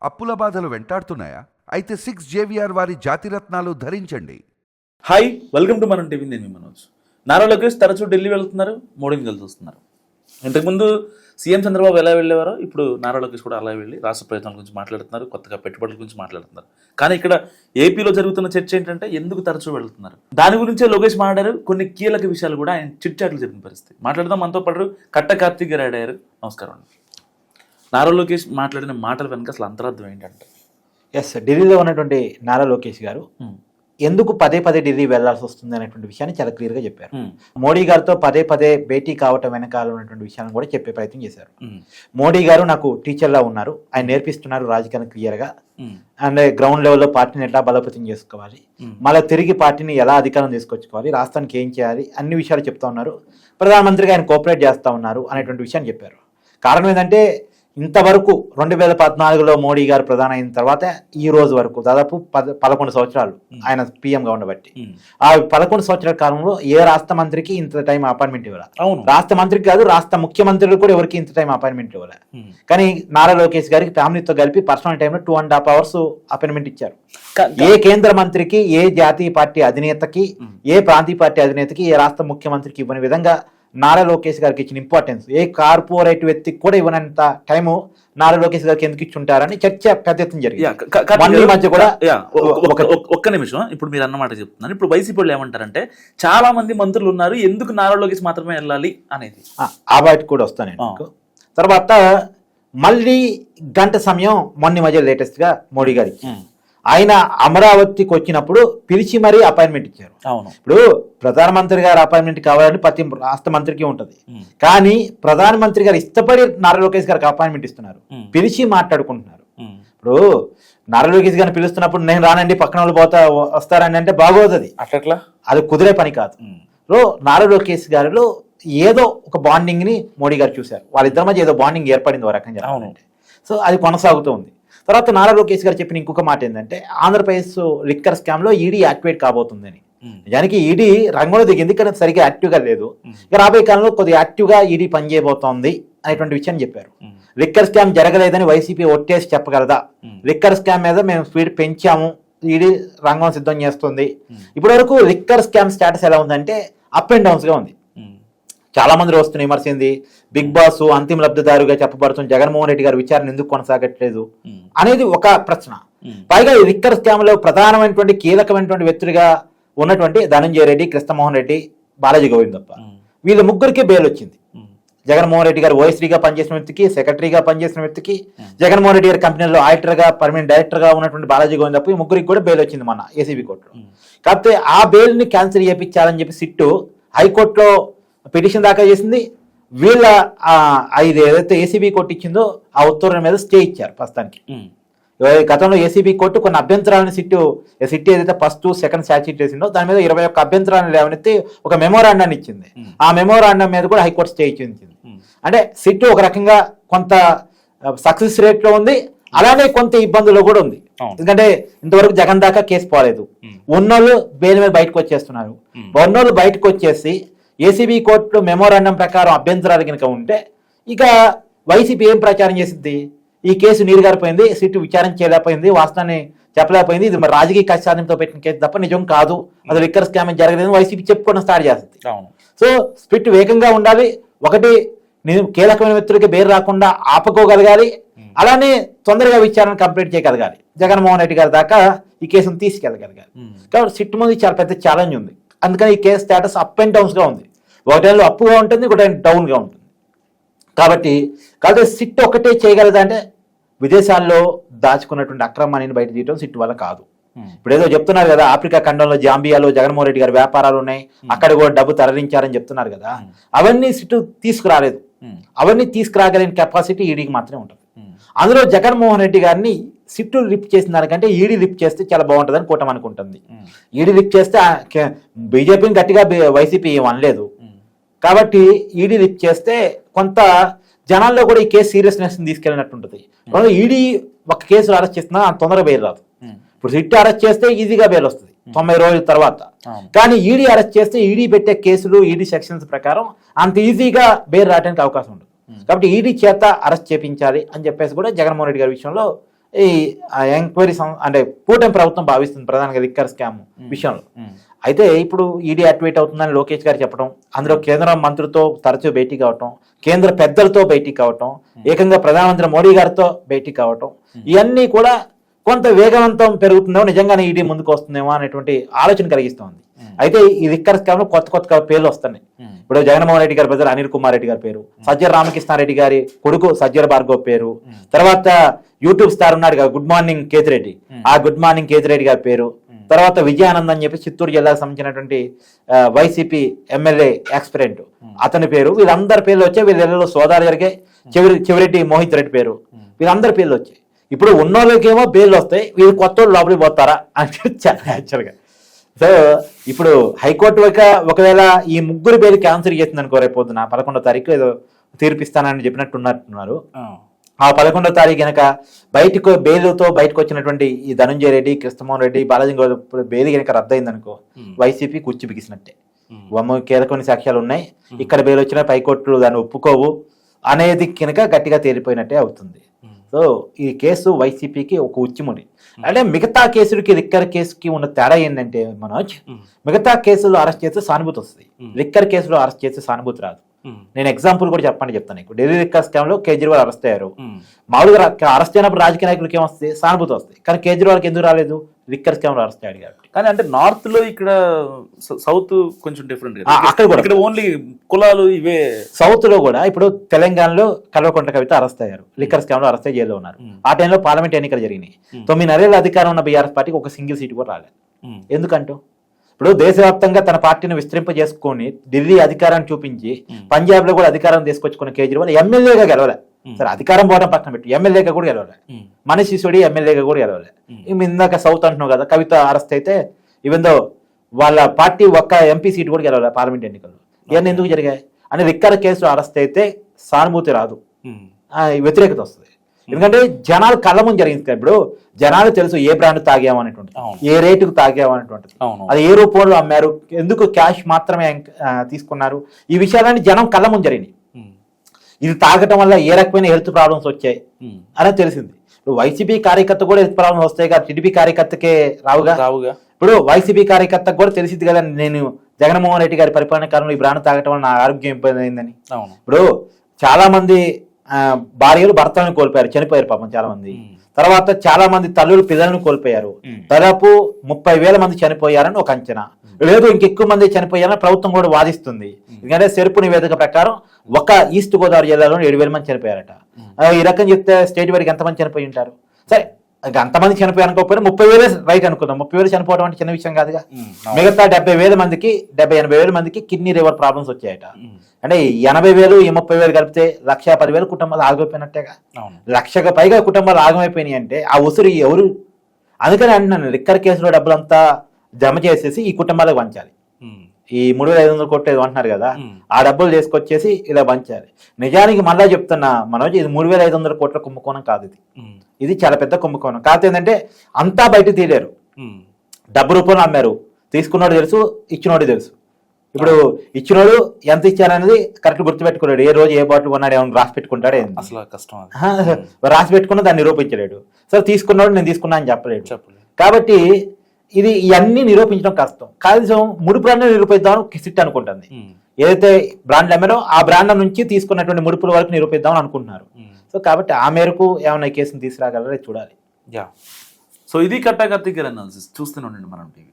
అప్పుల బాధలు వెంటాడుతున్నాయా? అయితే 6 JVR వారి జాతిరత్నాలు ధరించండి. హాయ్, వెల్కమ్ టు మనం టీవీ. నేను మీ మనోజ్. నారా లోకేష్ తరచూ ఢిల్లీ వెళ్తున్నారు, మోడీని కలిసి వస్తున్నారు. ఇంతకుముందు సీఎం చంద్రబాబు ఎలా వెళ్ళేవారో ఇప్పుడు నారా లోకేష్ కూడా అలా వెళ్ళి రాష్ట్ర ప్రయత్నాల గురించి మాట్లాడుతున్నారు, కొత్తగా పెట్టుబడుల గురించి మాట్లాడుతున్నారు. కానీ ఇక్కడ ఏపీలో జరుగుతున్న చర్చ ఏంటంటే ఎందుకు తరచూ వెళ్తున్నారు, దాని గురించే లోకేష్ మాట్లాడారు. కొన్ని కీలక విషయాలు కూడా ఆయన చిట్ చాట్లు చెప్పిన పరిస్థితి. మాట్లాడదాం. మనతో పాటు కట్ట కార్తీక్ గారు అయ్యారు. నమస్కారం అండి. నారా లోకేష్ మాట్లాడిన మాటల వెనుక అసలు అంతరార్థం ఏంటంటే, ఢిల్లీలో ఉన్నటువంటి నారా లోకేష్ గారు ఎందుకు పదే పదే ఢిల్లీ వెళ్లాల్సి వస్తుంది అనేటువంటి విషయాన్ని చాలా క్లియర్ గా చెప్పారు. మోడీ గారితో పదే పదే భేటీ కావటం వెనకాల ఉన్నటువంటి విషయాన్ని కూడా చెప్పే ప్రయత్నం చేశారు. మోడీ గారు నాకు టీచర్లా ఉన్నారు, ఆయన నేర్పిస్తున్నారు రాజకీయాన్ని క్లియర్ గా, అండ్ గ్రౌండ్ లెవెల్లో పార్టీని ఎట్లా బలోపేతం చేసుకోవాలి, మళ్ళీ తిరిగి పార్టీని ఎలా అధికారం తీసుకొచ్చుకోవాలి, రాష్ట్రానికి ఏం చేయాలి, అన్ని విషయాలు చెప్తా ఉన్నారు. ప్రధానమంత్రిగా ఆయన కోఆపరేట్ చేస్తా ఉన్నారు అనేటువంటి విషయాన్ని చెప్పారు. కారణం ఏంటంటే ఇంతవరకు 2014లో మోడీ గారు ప్రధాని అయిన తర్వాత ఈ రోజు వరకు దాదాపు 11 సంవత్సరాలు ఆయన పీఎంగా ఉండబట్టి, ఆ 11 సంవత్సరాల కాలంలో ఏ రాష్ట్ర మంత్రికి ఇంత టైం అపాయింట్మెంట్ ఇవ్వాలి. రాష్ట్ర మంత్రికి కాదు, రాష్ట్ర ముఖ్యమంత్రులు కూడా ఎవరికి ఇంత టైం అపాయింట్మెంట్ ఇవ్వాలి. కానీ నారా లోకేష్ గారికి ఫ్యామిలీతో కలిపి పర్సనల్ టైంలో 2.5 hours అపాయింట్మెంట్ ఇచ్చారు. ఏ కేంద్ర మంత్రికి, ఏ జాతీయ పార్టీ అధినేతకి, ఏ ప్రాంతీయ పార్టీ అధినేతకి, ఏ రాష్ట్ర ముఖ్యమంత్రికి ఇవ్వని విధంగా నారా లోకేష్ గారికి ఇచ్చిన ఇంపార్టెన్స్ ఏ కార్పొరేట్ వ్యక్తికి కూడా ఇవ్వనంత టైము నారా లోకేష్ గారికి ఎందుకు ఇచ్చుంటారని చర్చ పెద్ద ఎత్తున జరిగింది. మధ్య కూడా ఒక్క నిమిషం, ఇప్పుడు మీరు అన్నమాట చెప్తున్నాను. ఇప్పుడు వైసీపీ వాళ్ళు ఏమంటారంటే చాలా మంది మంత్రులు ఉన్నారు, ఎందుకు నారా లోకేష్ మాత్రమే వెళ్ళాలి అనేది. ఆ బయట కూడా వస్తాను. తర్వాత మళ్ళీ గంట సమయం మొన్న మధ్య లేటెస్ట్ గా మోడీ గారికి ఆయన అమరావతికి వచ్చినప్పుడు పిలిచి మరీ అపాయింట్మెంట్ ఇచ్చారు. ఇప్పుడు ప్రధానమంత్రి గారు అపాయింట్మెంట్ కావాలని ప్రతి రాష్ట్ర మంత్రికి ఉంటది, కానీ ప్రధానమంత్రి గారు ఇష్టపడి నారా లోకేష్ గారికి అపాయింట్మెంట్ ఇస్తున్నారు, పిలిచి మాట్లాడుకుంటున్నారు. ఇప్పుడు నారా లోకేష్ గారిని పిలుస్తున్నప్పుడు నేను రానండి పక్కన వాళ్ళు వస్తారని అంటే బాగోదు, అట్లా అది కుదిరే పని కాదు. నారా లోకేష్ గారిలో ఏదో ఒక బాండింగ్ ని మోడీ గారు చూశారు, వాళ్ళిద్దరి మధ్య ఏదో బాండింగ్ ఏర్పడింది ఒక రకంగా చెప్పాలంటే. సో అది కొనసాగుతూ ఉంది. తర్వాత నారా లోకేష్ గారు చెప్పిన ఇంకొక మాట ఏంటంటే ఆంధ్రప్రదేశ్ లిక్కర్ స్కామ్ లో ఈడీ యాక్టివేట్ కాబోతుందని. నిజానికి ఈడీ రంగంలో దిగింది, కానీ సరిగ్గా యాక్టివ్ గా లేదు. ఇక రాబోయే కాలంలో కొద్దిగా యాక్టివ్ గా ఈడీ పనిచేయబోతోంది అనేటువంటి విషయాన్ని చెప్పారు. లిక్కర్ స్కామ్ జరగలేదని వైసీపీ ఒట్టేసి చెప్పగలదా? లిక్కర్ స్కామ్ మీద మేము స్పీడ్ పెంచాము, ఈడీ రంగం సిద్ధం చేస్తుంది. ఇప్పటి వరకు లిక్కర్ స్కామ్ స్టేటస్ ఎలా ఉందంటే అప్ అండ్ డౌన్స్ గా ఉంది. చాలా మంది వస్తున్న విమర్శ ఏంది, బిగ్ బాస్ అంతిమ లబ్ధిదారుగా చెప్పబడుతున్న జగన్మోహన్ రెడ్డి గారి విచారణ ఎందుకు కొనసాగట్లేదు అనేది ఒక ప్రశ్న. పైగా ఈ లిక్కర్ స్కామ్ లో ప్రధానమైనటువంటి కీలకమైనటువంటి వ్యక్తులుగా ఉన్నటువంటి ధనంజయ రెడ్డి, కృష్ణమోహన్ రెడ్డి, బాలాజీ గోవిందప్ప, వీళ్ళ ముగ్గురికి బెయిల్ వచ్చింది. జగన్మోహన్ రెడ్డి గారు ఓఎస్డీగా పనిచేసిన వ్యక్తికి, సెక్రటరీగా పనిచేసిన వ్యక్తికి, జగన్మోహన్ రెడ్డి గారి కంపెనీలో ఆడిటర్ గా పర్మనెంట్ డైరెక్టర్ గా ఉన్నటువంటి బాలాజీ గోవిందప్ప, ఈ ముగ్గురికి కూడా బెయిల్ వచ్చింది మన ఏసీబీ కోర్టులో. కాకపోతే ఆ బెయిల్ ని క్యాన్సిల్ చేయించాలని చెప్పి సిట్టు హైకోర్టులో పిటిషన్ దాఖలు చేసింది. వీళ్ళ ఇది ఏదైతే ఏసీబీ కోర్టు ఇచ్చిందో ఆ ఉత్తర్వుల మీద స్టే ఇచ్చారు ప్రస్తుతానికి. గతంలో ఏసీబీ కోర్టు కొన్ని అభ్యంతరాలను సిట్ ఏదైతే ఫస్ట్ సెకండ్ ఛార్జ్షీట్ వేసిందో దాని మీద 21 అభ్యంతరాలను లేవనెత్తి ఒక మెమోరాండాన్ని ఇచ్చింది. ఆ మెమోరాండం మీద కూడా హైకోర్టు స్టే ఇచ్చింది. అంటే సిట్ ఒక రకంగా కొంత సక్సెస్ రేట్ లో ఉంది, అలానే కొంత ఇబ్బందులు కూడా ఉంది. ఎందుకంటే ఇంతవరకు జగన్ దాకా కేసు పోలేదు, ఉన్నోళ్ళు బెయిల్ మీద బయటకు వచ్చేస్తున్నారు. ఉన్నోళ్ళు బయటకు వచ్చేసి ఏసీబీ కోర్టు మెమోరాండం ప్రకారం అభ్యంతరాలు కనుక ఉంటే ఇక వైసీపీ ఏం ప్రచారం చేసింది, ఈ కేసు నీరుగారిపోయింది, సిట్టు విచారణ చేయలేకపోయింది, వాస్తవాన్ని చెప్పలేకపోయింది, ఇది మరి రాజకీయ కష్టాంతో పెట్టిన కేసు తప్ప నిజం కాదు, అది లిక్కర్ స్కామ్ జరగలేదు వైసీపీ చెప్పుకోవడం స్టార్ట్ చేస్తుంది. సో స్పిట్ వేగంగా ఉండాలి, ఒకటి కీలకమైన వ్యక్తులకి బెయిల్ రాకుండా ఆపుకోగలగాలి, అలానే తొందరగా విచారణ కంప్లీట్ చేయగలగాలి, జగన్మోహన్ రెడ్డి గారి దాకా ఈ కేసును తీసుకెళ్ళగలగాలి. కాబట్టి సిట్ ముందు చాలా పెద్ద ఛాలెంజ్ ఉంది. అందుకని ఈ case status up and downs గా ఉంది, ఒక టైంలో అప్పుగా ఉంటుంది, ఒక టైం డౌన్ గా ఉంటుంది. కాబట్టి సిట్ ఒకటే చేయగలదా అంటే విదేశాల్లో దాచుకున్నటువంటి అక్రమాన్ని బయట తీయడం సిట్ వల్ల కాదు. ఇప్పుడు ఏదో చెప్తున్నారు కదా, ఆఫ్రికా ఖండంలో జాంబియాలో జగన్మోహన్ రెడ్డి గారి వ్యాపారాలు ఉన్నాయి, అక్కడ కూడా డబ్బు తరలించారని చెప్తున్నారు కదా, అవన్నీ సిట్ తీసుకురాలేదు. అవన్నీ తీసుకురాగలిగిన కెపాసిటీ ఈడీకి మాత్రమే ఉంటుంది. అందులో జగన్మోహన్ రెడ్డి గారిని సిట్టు లిఫ్ట్ చేసిన దానికంటే ఈడీ లిఫ్ట్ చేస్తే చాలా బాగుంటుందని కూటమి అనుకుంటుంది. ఈడీ లిఫ్ట్ చేస్తే బీజేపీని గట్టిగా వైసీపీ ఏం అనలేదు, కాబట్టి ఈడీ లిఫ్ట్ చేస్తే కొంత జనాల్లో కూడా ఈ కేసు సీరియస్నెస్ తీసుకెళ్ళినట్టు ఉంటుంది. ఈడీ ఒక కేసు అరెస్ట్ చేస్తున్నా అంత తొందరగా బెయిల్ రాదు. ఇప్పుడు సిట్ అరెస్ట్ చేస్తే ఈజీగా బెయిల్ వస్తుంది 90 రోజుల తర్వాత, కానీ ఈడీ అరెస్ట్ చేస్తే ఈడీ పెట్టే కేసులు ఈడీ సెక్షన్స్ ప్రకారం అంత ఈజీగా బెయిల్ రావడానికి అవకాశం ఉంటుంది. కాబట్టి ఈడీ చేత అరెస్ట్ చేపించాలి అని చెప్పేసి కూడా జగన్మోహన్ రెడ్డి గారి విషయంలో ఈ ఎంక్వైరీ అంటే కూటమి ప్రభుత్వం భావిస్తుంది ప్రధానంగా లిక్కర్ స్కామ్ విషయంలో. అయితే ఇప్పుడు ఈడీ యాక్టివేట్ అవుతుందని లోకేష్ గారు చెప్పడం, అందులో కేంద్ర మంత్రులతో తరచూ భేటీ కావటం, కేంద్ర పెద్దలతో భేటీ కావటం, ఏకంగా ప్రధానమంత్రి మోడీ గారితో భేటీ కావటం, ఇవన్నీ కూడా కొంత వేగవంతం పెరుగుతుందేమో, నిజంగానే ఈడీ ముందుకు వస్తుందేమో అనేటువంటి ఆలోచన కలిగిస్తోంది. అయితే ఈ లిక్కర్ స్కామ్ లో కొత్త పేర్లు వస్తున్నాయి. ఇప్పుడు జగన్మోహన్ రెడ్డి గారి బ్రదర్ అనిల్ కుమార్ రెడ్డి గారి పేరు, సజ్జల రామకృష్ణారెడ్డి గారి కొడుకు సజ్జల భార్గవ్ పేరు, తర్వాత యూట్యూబ్ స్టార్ ఉన్నాడు కదా గుడ్ మార్నింగ్ కేతిరెడ్డి, ఆ గుడ్ మార్నింగ్ కేతిరెడ్డి గారి పేరు, తర్వాత విజయానంద్ అని చెప్పి చిత్తూరు జిల్లాకు సంబంధించినటువంటి వైసీపీ ఎమ్మెల్యే ఎక్స్పరెంట్ అతని పేరు, వీళ్ళందరి పేర్లు వచ్చాయి. వీళ్ళ సోదాలు జరిగాయి. చెవిరెడ్డి మోహిత్ రెడ్డి పేరు, వీళ్ళందరి పేర్లు వచ్చాయి. ఇప్పుడు ఉన్నోళ్ళకేమో పేర్లు వస్తాయి, వీళ్ళు కొత్త వాళ్ళు లోపలికి పోతారా అని యాక్చువల్గా. సో ఇప్పుడు హైకోర్టు ఒకవేళ ఈ ముగ్గురు పేరు క్యాన్సిల్ చేసింది అనుకో, రేపు పొద్దున 11వ తారీఖు ఏదో తీర్పిస్తానని చెప్పినట్టున్నారు. ఆ 11వ తారీఖు కనుక బెయిల్తో బయటకు వచ్చినటువంటి ఈ ధనంజయ రెడ్డి, కృష్ణమోహన్ రెడ్డి, బాలాజీ బెయిల్ కనుక రద్దయిందనుకో, వైసీపీ కుర్చీ బిగిసినట్టే. కీలకమైన సాక్ష్యాలు ఉన్నాయి, ఇక్కడ బెయిల్ వచ్చిన హైకోర్టులు దాన్ని ఒప్పుకోవు అనేది కనుక గట్టిగా తేలిపోయినట్టే అవుతుంది. సో ఈ కేసు వైసీపీకి ఒక ఉచ్చిముడి. అంటే మిగతా కేసులకి లిక్కర్ కేసుకి ఉన్న తేడా ఏంటంటే మనోజ్, మిగతా కేసులో అరెస్ట్ చేస్తే సానుభూతి వస్తుంది, లిక్కర్ కేసులో అరెస్ట్ చేస్తే సానుభూతి రాదు. నేను ఎగ్జాంపుల్ కూడా చెప్తాను నీకు. ఢిల్లీ లిక్కర్ స్కామ్ లో కేజ్రీవాల్ అరెస్ట్ అయ్యారు. మామూలుగా అరెస్ట్ అయినప్పుడు రాజకీయ నాయకులకి ఏమొస్తుంది, సానుభూతి వస్తాయి. కానీ కేజ్రీవాల్కి ఎందుకు రాలేదు, లిక్కర్ స్కామ్ లో అరెస్ట్ అయ్యాడు కాబట్టి. కానీ అంటే నార్త్ లో ఇక్కడ సౌత్ కొంచెం డిఫరెంట్, అక్కడ కూడా ఇక్కడ ఓన్లీ కులాలు ఇవే. సౌత్ లో కూడా ఇప్పుడు తెలంగాణలో కల్వకుంట్ల కవిత అరెస్ట్ అయ్యారు, లిక్కర్ స్కామ్ లో అరెస్ట్ అయ్యి జైల్లో ఉన్నారు. ఆ టైంలో పార్లమెంట్ ఎన్నికలు జరిగినాయి. 9 నెలల అధికారం ఉన్న బీఆర్ఎస్ పార్టీకి ఒక సింగిల్ సీట్ కూడా రాలేదు. ఎందుకంటూ ఇప్పుడు దేశవ్యాప్తంగా తన పార్టీని విస్తరింపజేసుకొని ఢిల్లీ అధికారాన్ని చూపించి పంజాబ్ లో కూడా అధికారం తీసుకొచ్చుకున్న కేజ్రీవాల్ ఎమ్మెల్యేగా గెలవలే. సరే అధికారం పోవడం పక్కన పెట్టి ఎమ్మెల్యేగా కూడా గెలవలే. మనీష్ సిసోడి ఎమ్మెల్యేగా కూడా గెలవలే. ఇందాక సౌత్ అంటున్నావు కదా, కవిత అరెస్ట్ అయితే ఈవెందో వాళ్ళ పార్టీ ఒక్క ఎంపీ సీట్ కూడా గెలవలే పార్లమెంట్ ఎన్నికల్లో. ఇవన్నీ ఎందుకు జరిగాయి అని, లిక్కర్ కేసులో అరెస్ట్ అయితే సానుభూతి రాదు, వ్యతిరేకత వస్తుంది. ఎందుకంటే జనాలు కళ్ళ ముందు జరిగింది. ఇప్పుడు జనాలు తెలుసు ఏ బ్రాండ్ తాగామనేటువంటిది, ఏ రేటుకు తాగామనేటువంటిది, అది ఏ రూపంలో అమ్మారు, ఎందుకు క్యాష్ మాత్రమే తీసుకున్నారు, ఈ విషయాలన్నీ జనం కళ్ళ ముందు జరిగినాయి. ఇది తాగటం వల్ల ఏ రకమైన హెల్త్ ప్రాబ్లమ్స్ వచ్చాయి అనేది తెలిసింది. ఇప్పుడు వైసీపీ కార్యకర్త కూడా హెల్త్ ప్రాబ్లమ్స్ వస్తాయి కదా, టీడీపీ కార్యకర్తకే రావుగా. ఇప్పుడు వైసీపీ కార్యకర్తకు కూడా తెలిసింది కదా, నేను జగన్మోహన్ రెడ్డి గారి పరిపాలన కాలంలో ఈ బ్రాండ్ తాగటం వల్ల నా ఆరోగ్యం ఇబ్బంది అయిందని. ఇప్పుడు చాలా మంది భార్యలు భర్తలను కోల్పోయారు, చనిపోయారు పాపం చాలా మంది. తర్వాత చాలా మంది తల్లులు పిల్లలను కోల్పోయారు. దాదాపు 30,000 మంది చనిపోయారని ఒక అంచనా, లేదు ఇంకెక్కువ మంది చనిపోయారని ప్రభుత్వం కూడా వాదిస్తుంది. ఎందుకంటే సెరుపు నివేదిక ప్రకారం ఒక ఈస్ట్ గోదావరి జిల్లాలో 7,000 మంది చనిపోయారట. ఈ రకం చెప్తే స్టేట్ వరకు ఎంతమంది చనిపోయి ఉంటారు? సరే అంతమంది చనిపోయి అనుకోకపోయినా 30,000 రైట్ అనుకుందాం. 30,000 చనిపోవడం అంటే చిన్న విషయం కాదుగా. మిగతా 70,000 మందికి 80,000 మందికి కిడ్నీ లివర్ ప్రాబ్లమ్స్ వచ్చాయట. అంటే 80,000 ఈ 30,000 కలిపితే 1,10,000 కుటుంబాలు ఆగిపోయినట్టేగా. 1,00,000కు పైగా కుటుంబాలు ఆగమైపోయినాయి అంటే ఆ ఉసురు ఎవరు? అందుకని అంటున్నాను, లిక్కర్ కేసులో డబ్బులంతా జమ చేసేసి ఈ కుటుంబాలకు పంచాలి. ఈ 3,500 కోట్లు ఏదో అంటున్నారు కదా, ఆ డబ్బులు తీసుకొచ్చేసి ఇలా పంచాలి. నిజానికి మళ్ళా చెప్తున్నా మనోజ్, ఇది 3,500 కోట్ల కుంభకోణం కాదు, ఇది చాలా పెద్ద కుంభకోణం. కాకపోతే ఏంటంటే అంతా బయట తీయలేరు, డబ్బు రూపంలో అమ్మారు, తీసుకున్నోడు తెలుసు, ఇచ్చినోడు తెలుసు. ఇప్పుడు ఇచ్చినోడు ఎంత ఇచ్చారనేది కరెక్ట్ గుర్తుపెట్టుకున్నాడు, ఏ రోజు ఏ బాటిల్ కొన్నాడు ఏమన్నా రాసి పెట్టుకుంటాడు, అసలు కష్టం రాసి పెట్టుకున్న దాన్ని నిరూపించలేడు. సరే తీసుకున్నాడు నేను తీసుకున్నా అని చెప్పలేడు. కాబట్టి ఇది ఇవన్నీ నిరూపించడం కష్టం. కనీసం ముడుపులన్నీ నిరూపిద్దామని సిట్ అనుకుంటుంది. ఏదైతే బ్రాండ్లు అమ్మారో ఆ బ్రాండ్ల నుంచి తీసుకున్నటువంటి ముడుపుల వరకు నిరూపిద్దామని అనుకుంటున్నారు. సో కాబట్టి ఆ మేరకు ఏమైనా ఈ కేసును తీసుకురాగలరో చూడాలి. సో ఇది కట్టాకత్తికల్ అనాలిసిస్ చూస్తూనే ఉండండి మనం టీవీ.